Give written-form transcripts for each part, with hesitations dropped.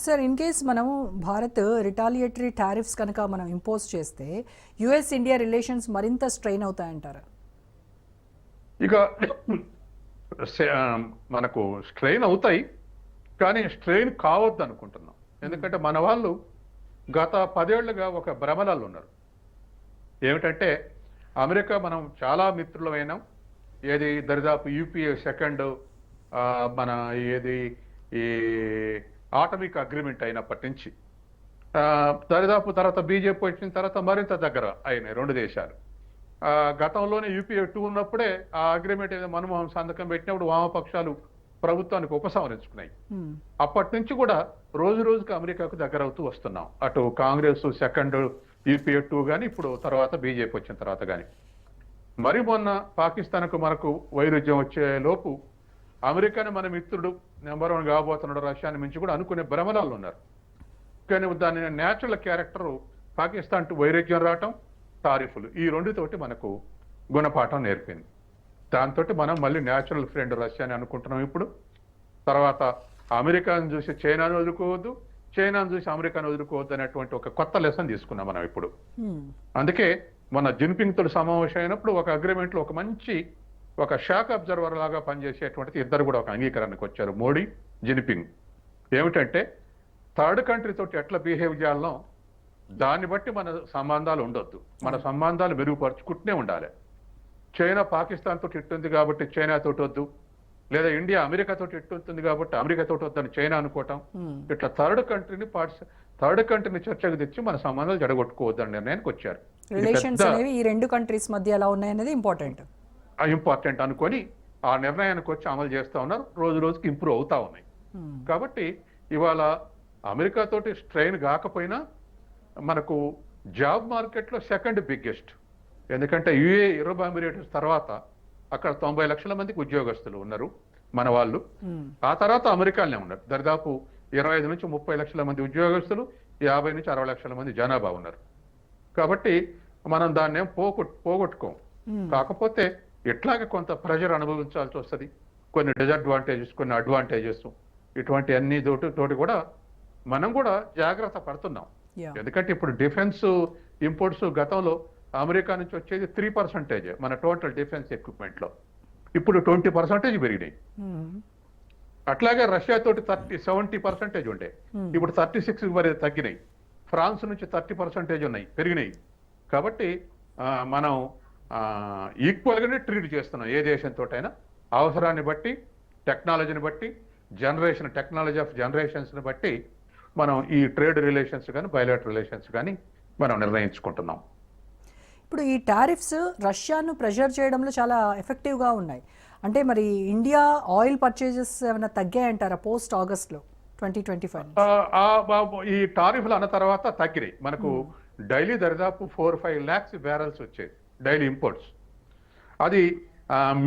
Sir in case మనము Bharat retaliatory tariffs కనుక మనం ఇంపోజ్ చేస్తే యుఎస్ ఇండియా రిలేషన్స్ మరింత స్ట్రెయిన్ అవుతాయంటారా? ఇక మనకు స్ట్రెయిన్ అవుతాయి, కానీ స్ట్రెయిన్ కావద్దు అనుకుంటున్నాం. ఎందుకంటే మన వాళ్ళు గత 10 ఏళ్లుగా ఒక భ్రమలలో ఉన్నారు. ఏమిటంటే అమెరికా మనం చాలా మిత్రులమైనాం. ఏది దరిదాపు యూపీఏ సెకండ్ మన ఏది ఈ ఆటమిక్ అగ్రిమెంట్ అయినప్పటి నుంచి దరిదాపు తర్వాత బీజేపీ వచ్చిన తర్వాత మరింత దగ్గర అయినాయి రెండు దేశాలు. గతంలోనే యూపీఏ 2 ఉన్నప్పుడే ఆ అగ్రిమెంట్ ఏదో మన్మోహన్ సంతకం పెట్టినప్పుడు వామపక్షాలు ప్రభుత్వానికి ఉపసంహరించుకున్నాయి. అప్పటి నుంచి కూడా రోజు రోజుకి అమెరికాకు దగ్గర అవుతూ వస్తున్నాం. అటు కాంగ్రెస్ సెకండ్ యూపీఏ 2 కానీ ఇప్పుడు తర్వాత బీజేపీ వచ్చిన తర్వాత కానీ. మరి మొన్న పాకిస్తాన్కు మనకు వైరుధ్యం వచ్చే లోపు అమెరికాని మన మిత్రుడు నెంబర్ 1 కాబోతున్నాడు రష్యాని మించి కూడా అనుకునే భ్రమలాలు ఉన్నారు. కానీ దాని న్యాచురల్ క్యారెక్టర్ పాకిస్తాన్ టు వైరుధ్యం రావటం, టారిఫ్లు ఈ రెండుతోటి మనకు గుణపాఠం నేర్పింది. దాంతో మనం మళ్ళీ న్యాచురల్ ఫ్రెండ్ రష్యాని అనుకుంటున్నాం. ఇప్పుడు తర్వాత అమెరికాను చూసి చైనాను వదులుకోవద్దు, చైనాను చూసి అమెరికాను వదులుకోవద్దు అనేటువంటి ఒక కొత్త లెసన్ తీసుకున్నాం మనం ఇప్పుడు. అందుకే మన జిన్పింగ్ తోటి సమావేశం అయినప్పుడు ఒక అగ్రిమెంట్లో ఒక మంచి ఒక షాక్ అబ్జర్వర్ లాగా పనిచేసేటువంటిది ఇద్దరు కూడా ఒక అంగీకారానికి వచ్చారు, మోడీ జిన్పింగ్. ఏమిటంటే థర్డ్ కంట్రీ తోటి ఎట్లా బిహేవ్ చేయాలనో దాన్ని బట్టి మన సంబంధాలు ఉండొద్దు, మన సంబంధాలు మెరుగుపరుచుకుంటూనే ఉండాలి. చైనా పాకిస్తాన్ తోటి ఇట్టుంది కాబట్టి చైనా తోటి వద్దు, లేదా ఇండియా అమెరికా తోటి ఇట్టుంది కాబట్టి అమెరికా తోటి వద్దని చైనా అనుకోవటం, ఇట్లా థర్డ్ కంట్రీని చర్చకు తెచ్చి మన సంబంధాలు జడగొట్టుకోవద్దని నిర్ణయానికి వచ్చారు. రిలేషన్స్ అనేవి ఈ రెండు కంట్రీస్ మధ్య ఎలా ఉన్నాయనేది ఇంపార్టెంట్ అనుకొని ఆ నిర్ణయానికి వచ్చి అమలు చేస్తా ఉన్నారు. రోజు రోజుకి ఇంప్రూవ్ అవుతా ఉన్నాయి. కాబట్టి ఇవాళ అమెరికా తోటి స్ట్రెయిన్ కాకపోయినా మనకు జాబ్ మార్కెట్లో సెకండ్ బిగ్గెస్ట్. ఎందుకంటే యుఏ అరబ్ ఎమిరేట్స్ తర్వాత అక్కడ 90 లక్షల మందికి ఉద్యోగస్తులు ఉన్నారు మన వాళ్ళు. ఆ తర్వాత అమెరికాలోనే ఉన్నారు. దరిదాపు 25 నుంచి 30 లక్షల మంది ఉద్యోగస్తులు, 50 నుంచి 60 లక్షల మంది జనాభా ఉన్నారు. కాబట్టి మనం దాన్ని ఏం పోగొట్టుకోం. కాకపోతే ఎట్లాగే కొంత ప్రెషర్ అనుభవించాల్సి వస్తుంది. కొన్ని డిసడ్వాంటేజెస్, కొన్ని అడ్వాంటేజెస్, ఇటువంటి అన్ని తోటి కూడా మనం కూడా జాగ్రత్త పడుతున్నాం. ఎందుకంటే ఇప్పుడు డిఫెన్స్ ఇంపోర్ట్స్ గతంలో అమెరికా నుంచి వచ్చేది 3% మన టోటల్ డిఫెన్స్ ఎక్విప్మెంట్ లో, ఇప్పుడు 20% పెరిగినాయి. అట్లాగే రష్యా తోటి 70% ఉండే, ఇప్పుడు 36 వరకు తగ్గినాయి. ఫ్రాన్స్ నుంచి 30% ఉన్నాయి, పెరిగినాయి. కాబట్టి మనం ఈక్వల్గానే ట్రీట్ చేస్తున్నాం ఏ దేశంతో అయినా, అవసరాన్ని బట్టి, టెక్నాలజీని బట్టి, టెక్నాలజీ ఆఫ్ జనరేషన్స్ని బట్టి మనం ఈ ట్రేడ్ రిలేషన్స్ కానీ బయలాటరల్ రిలేషన్స్ కానీ మనం నిర్ణయించుకుంటున్నాం. ఇప్పుడు ఈ టారిఫ్స్ రష్యాను ప్రెషర్ చేయడంలో చాలా ఎఫెక్టివ్గా ఉన్నాయి. అంటే మరి ఇండియా ఆయిల్ పర్చేజెస్ ఏమైనా తగ్గాయంటారా పోస్ట్ ఆగస్ట్లో 2025? ఈ టారిఫ్లు అన్న తర్వాత తగ్గినాయి. మనకు డైలీ దరిదాపు 4-5 lakhs బ్యారల్స్ వచ్చాయి డైలీ ఇంపోర్ట్స్. అది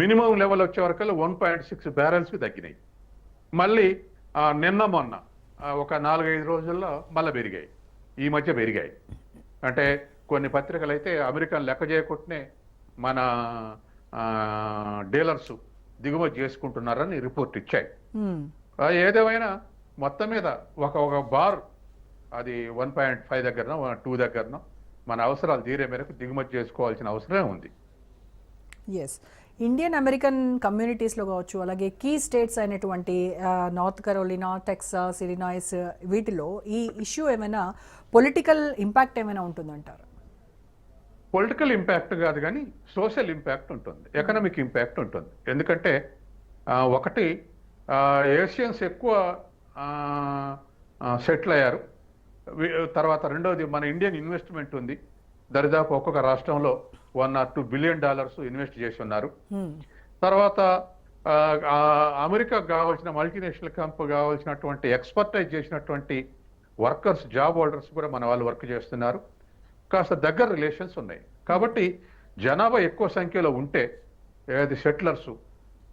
మినిమం లెవెల్ వచ్చే వరకు 1.6 బ్యారల్స్కి తగ్గినాయి. మళ్ళీ నిన్న మొన్న ఒక 4-5 రోజుల్లో మళ్ళీ పెరిగాయి, ఈ మధ్య పెరిగాయి. అంటే కొన్ని పత్రికలు అయితే అమెరికాను లెక్క చేయకుండానే మన డీలర్స్ దిగుమతి చేసుకుంటున్నారని రిపోర్ట్ ఇచ్చాయి. ఏదేమైనా మొత్తం మీద ఒక బార్ అది 1.5 దగ్గరనో 2 దగ్గరనో మన అవసరాలు తీరే మేరకు దిగుమతి చేసుకోవాల్సిన అవసరమే ఉంది. ఎస్, ఇండియన్ అమెరికన్ కమ్యూనిటీస్లో కావచ్చు, అలాగే కీ స్టేట్స్ అయినటువంటి నార్త్ కరోలినా, టెక్సాస్, ఇలినాయిస్, వీటిలో ఈ ఇష్యూ ఏమైనా పొలిటికల్ ఇంపాక్ట్ ఏమైనా ఉంటుందంటారు? పొలిటికల్ ఇంపాక్ట్ కాదు కానీ సోషల్ ఇంపాక్ట్ ఉంటుంది, ఎకనామిక్ ఇంపాక్ట్ ఉంటుంది. ఎందుకంటే ఒకటి ఏషియన్స్ ఎక్కువ సెటిల్ అయ్యారు. తర్వాత రెండవది మన ఇండియన్ ఇన్వెస్ట్మెంట్ ఉంది. దరిదాపు ఒక్కొక్క రాష్ట్రంలో $1 or $2 billion ఇన్వెస్ట్ చేసి ఉన్నారు. తర్వాత అమెరికాకు కావాల్సిన మల్టీనేషనల్ కంపెనీ కావాల్సినటువంటి ఎక్స్పర్టైజ్ చేసినటువంటి వర్కర్స్, జాబ్ హోల్డర్స్ కూడా మన వాళ్ళు వర్క్ చేస్తున్నారు. కాస్త దగ్గర రిలేషన్స్ ఉన్నాయి. కాబట్టి జనాభా ఎక్కువ సంఖ్యలో ఉంటే ఏది సెటిలర్స్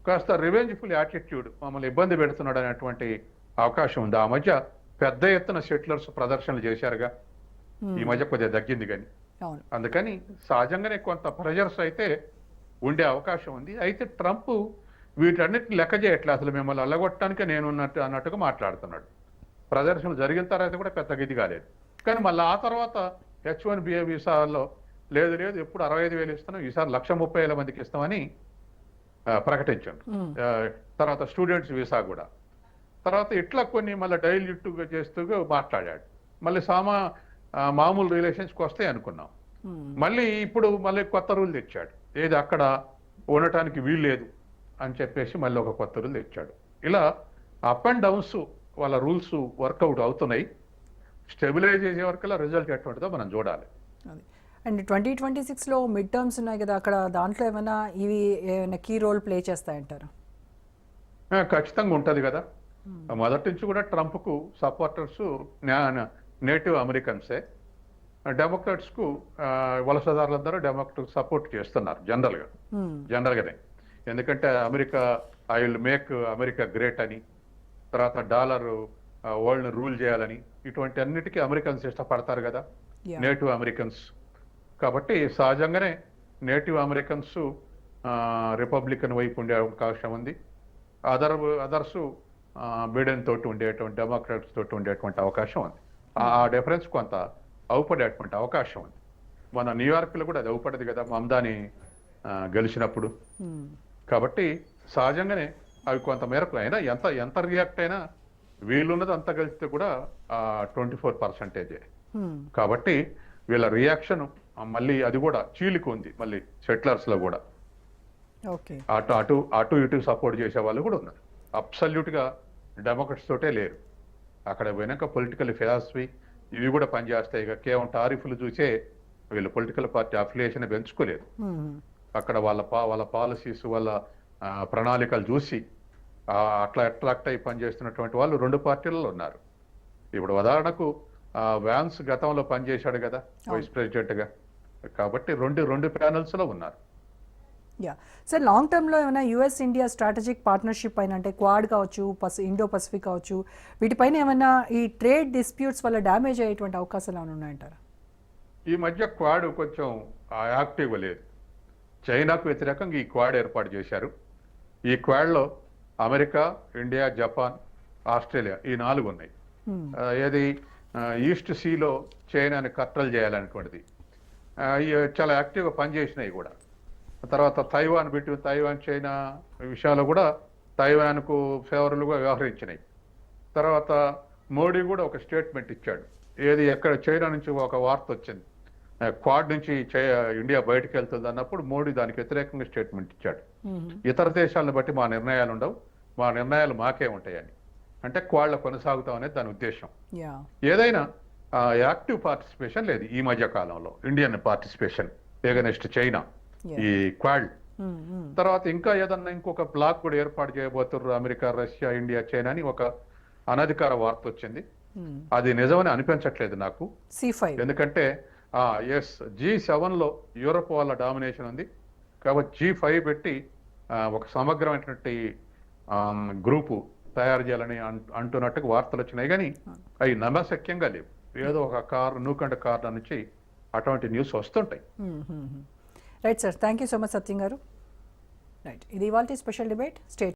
కాస్త రివెంజ్ఫుల్ యాటిట్యూడ్, మమ్మల్ని ఇబ్బంది పెడుతున్నాడు అనేటువంటి అవకాశం ఉంది. ఆ మధ్య పెద్ద ఎత్తున సెటిలర్స్ ప్రదర్శనలు చేశారుగా, ఈ మధ్య కొద్దిగా తగ్గింది కానీ. అందుకని సహజంగానే కొంత ప్రెజర్స్ అయితే ఉండే అవకాశం ఉంది. అయితే ట్రంప్ వీటన్నిటిని లెక్క చేయట్లే, అసలు మిమ్మల్ని అల్లగొట్టడానికి నేను అన్నట్టుగా మాట్లాడుతున్నాడు. ప్రదర్శనలు జరిగిన తర్వాత కూడా పెద్దగా ఇది కాలేదు. కానీ మళ్ళీ ఆ తర్వాత H1B వీసాల్లో లేదు లేదు ఎప్పుడు 65,000 ఇస్తున్నాం, ఈసారి 1,30,000 మందికి ఇస్తామని ప్రకటించారు. ఆ, తర్వాత స్టూడెంట్స్ వీసా కూడా. తర్వాత ఇట్లా కొన్ని మళ్ళీ డైల్యూట్గా చేస్తూ మాట్లాడాడు. మళ్ళీ మామూలు రిలేషన్స్కి వస్తాయి అనుకున్నాం. మళ్ళీ ఇప్పుడు మళ్ళీ కొత్త రూల్ తెచ్చాడు. ఏది అక్కడ ఉండటానికి వీలు లేదు అని చెప్పేసి మళ్ళీ ఒక కొత్త రూల్ తెచ్చాడు. ఇలా అప్ అండ్ డౌన్స్ వాళ్ళ రూల్స్ వర్కౌట్ అవుతున్నాయి. స్టెబిలైజ్ చేసే వరకు రిజల్ట్ ఎటువంటిదో మనం చూడాలి. అండ్ 2026లో మిడ్ టర్మ్స్ ఉన్నాయి కదా, అక్కడ దాంట్లో ఏమైనా ఇవి ఏమైనా కీ రోల్ ప్లే చేస్తాయంటారు? ఖచ్చితంగా ఉంటుంది కదా. మొదటి నుంచి కూడా ట్రంప్కు సపోర్టర్స్ నేటివ్ అమెరికన్సే. డెమోక్రాట్స్కు వలసదారులందరూ డెమోక్రాట్ సపోర్ట్ చేస్తున్నారు జనరల్గానే. ఎందుకంటే I will make America great అని, తర్వాత డాలర్ వరల్డ్ని రూల్ చేయాలని, ఇటువంటి అన్నిటికీ అమెరికన్స్ ఇష్టపడతారు కదా, నేటివ్ అమెరికన్స్. కాబట్టి సహజంగానే నేటివ్ అమెరికన్స్ రిపబ్లికన్ వైపు ఉండే అవకాశం ఉంది. అదర్స్ బైడెన్ తోటి ఉండేటువంటి డెమోక్రాట్స్ తోటి ఉండేటువంటి అవకాశం ఉంది. ఆ డిఫరెన్స్ కొంత అవుపడేటువంటి అవకాశం ఉంది. మన న్యూయార్క్లో కూడా అది అవుపడదు కదా మమ్దాని గెలిచినప్పుడు. కాబట్టి సహజంగానే అవి కొంత మేరకు అయినా ఎంత రియాక్ట్ అయినా వీళ్ళున్నది అంత కలిస్తే కూడా 24%. కాబట్టి వీళ్ళ రియాక్షన్ మళ్ళీ అది కూడా చీలికి ఉంది. మళ్ళీ సెటిలర్స్ లో కూడా అటు ఇటు సపోర్ట్ చేసే వాళ్ళు కూడా ఉన్నారు. అబ్సల్యూట్ గా డెమోక్రట్స్ తోటే లేరు. అక్కడ పోయినాక పొలిటికల్ ఫిలాసఫీ ఇవి కూడా పనిచేస్తాయి. ఇక కేవలం టారిఫ్లు చూసే వీళ్ళు పొలిటికల్ పార్టీ అఫిలియేషన్ పెంచుకోలేదు. అక్కడ వాళ్ళ పాలసీస్, వాళ్ళ ప్రణాళికలు చూసి అట్లా అట్రాక్ట్ అయి పనిచేస్తున్నటువంటి వాళ్ళు 2 పార్టీలలో ఉన్నారు. ఇప్పుడు ఉదాహరణకు వ్యాన్స్ గతంలో పనిచేశాడు కదా వైస్ ప్రెసిడెంట్ గా. కాబట్టి రెండు ప్యానల్స్ లో ఉన్నారు. సార్, లాంగ్ టర్మ్లో ఏమైనా US ఇండియా స్ట్రాటజిక్ పార్ట్నర్షిప్ పైన, అంటే క్వాడ్ కావచ్చు, ఇండో పసిఫిక్ కావచ్చు, వీటిపైన ఏమైనా ఈ ట్రేడ్ డిస్ప్యూట్స్ వల్ల డ్యామేజ్ అయ్యేటువంటి అవకాశాలు ఏమైనా ఉన్నాయంటారా? ఈ మధ్య క్వాడ్ కొంచెం యాక్టివ్గా లేదు. చైనాకు వ్యతిరేకంగా ఈ క్వాడ్ ఏర్పాటు చేశారు. ఈ క్వాడ్లో అమెరికా, ఇండియా, జపాన్, ఆస్ట్రేలియా ఈ 4 ఉన్నాయి. ఏది ఈస్ట్ సీలో చైనాని కట్టలు చేయాలనేటువంటిది చాలా యాక్టివ్గా పనిచేసినాయి కూడా. తర్వాత తైవాన్ చైనా విషయాలు కూడా తైవాన్కు ఫేవరబుల్గా వ్యవహరించినాయి. తర్వాత మోడీ కూడా ఒక స్టేట్మెంట్ ఇచ్చాడు. ఏది ఎక్కడ చైనా నుంచి ఒక వార్త వచ్చింది, క్వాడ్ నుంచి ఇండియా బయటకు వెళ్తుంది అన్నప్పుడు మోడీ దానికి వ్యతిరేకంగా స్టేట్మెంట్ ఇచ్చాడు. ఇతర దేశాలను బట్టి మా నిర్ణయాలు ఉండవు, మా నిర్ణయాలు మాకే ఉంటాయని. అంటే క్వాడ్లో కొనసాగుతాం అనేది దాని ఉద్దేశం. ఏదైనా యాక్టివ్ పార్టిసిపేషన్ లేదు ఈ మధ్య కాలంలో, ఇండియన్ పార్టిసిపేషన్ ఎగనెస్ట్ చైనా ఈ క్వాడ్. తర్వాత ఇంకా ఏదన్నా ఇంకొక బ్లాక్ కూడా ఏర్పాటు చేయబోతున్నారు అమెరికా, రష్యా, ఇండియా, చైనా అని ఒక అనధికార వార్త వచ్చింది. అది నిజమని అనిపించట్లేదు నాకు. ఎందుకంటే G7 లో యూరోప్ వాళ్ళ డామినేషన్ ఉంది కాబట్టి G5 పెట్టి ఒక సమగ్రమైనటువంటి గ్రూపు తయారు చేయాలని అంటున్నట్టుగా వార్తలు వచ్చినాయి. కానీ అవి నమ్మశక్యంగా లేవు. ఏదో ఒక నూకండ కార్ల నుంచి అటువంటి న్యూస్ వస్తుంటాయి. Right sir, thank you so much Satyam garu. Right, ఇది ఇవాల్టి స్పెషల్ డిబేట్. స్టేట్